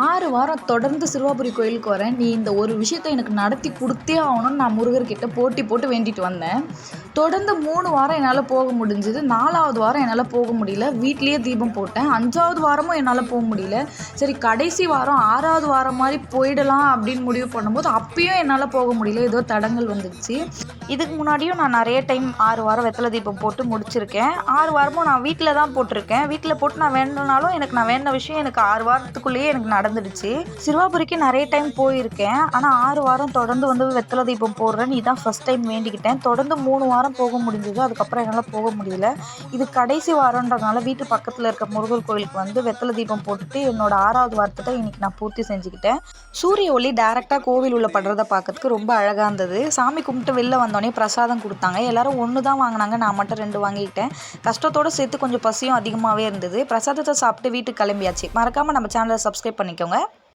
6 வாரம் தொடர்ந்து சிறுவாபுரி கோயிலுக்கு வரேன். நீ இந்த ஒரு விஷயத்த எனக்கு நடத்தி குடுத்தே ஆகணும்னு நான் முருகர்கிட்ட போட்டி போட்டு வேண்டிட்டு வந்தேன். தொடர்ந்து 3 வாரம் என்னால போக முடிஞ்சது. 4வது வாரம் என்னால போக முடியல. வீட்லயே தீபம் போட்டேன். 5வது வாரமும் என்னால போ முடியல. சரி கடைசி வாரம் 6வது வாரம் மாரி போயிடலாம் அப்படின்னு முடிவு பண்ணும்போது, அப்பயும் என்னால போக முடியல. ஏதோ தடங்கல் வந்துடுச்சு. இதுக்கு முன்னாடியும் நான் நெறைய டைம் 6 வாரம் வெத்தல தீபம் போட்டு முடிச்சிருக்கேன். 6 வாரமும் நான் வீட்ல தான் போட்டிருக்கேன். வீட்ல போட்டு நான் வேண்டுனாலும் நான் வேண்டுன விஷயம் எனக்கு 6 வாரத்துக்குள்ளேயே எனக்கு நடந்துடுச்சு. சிறுவாபுரிக்கு நெறைய டைம் போயிருக்கேன். ஆனா 6 வாரம் தொடர்ந்து வெத்தல தீபம் போடுறேன்னு இதான் ஃபர்ஸ்ட் டைம் வேண்டிக்கிட்டேன். தொடர்ந்து 3 வாரம் போக முடிஞ்சது. அதுக்கப்புறம் என்னால போக முடியல. இது கடைசி வாரம்ன்றதுனால வீட்டு பக்கத்துல இருக்க முருகர் கோயிலுக்கு வெத்தல தீபம் போட்டுட்டு என்னோட 6வது வாரத்த இன்னைக்கு நான் பூர்த்தி செஞ்சுக்கிட்டேன். சூரிய ஒளி டைரக்ட்டா கோவில் உள்ள படுறத பார்க்கறதுக்கு ரொம்ப அழகா இருந்தது. சாமி கும்பிட்டு வெளில வந்தோனே பிரசாதம் குடுத்தாங்க. எல்லாரும் 1 தான் வாங்குனாங்க. நான் மட்டும் 2 வாங்கிக்கிட்டேன். கஷ்டத்தோட சேர்த்து கொஞ்சம் பசியும் அதிகமாவே இருந்தது. பிரசாதத்த சாப்பிட்டு வீட்டுக்கு கிளம்பியாச்சு. மறக்காம நம்ம சேனலை சப்ஸ்கிரைப் பண்ணிக்கோங்க.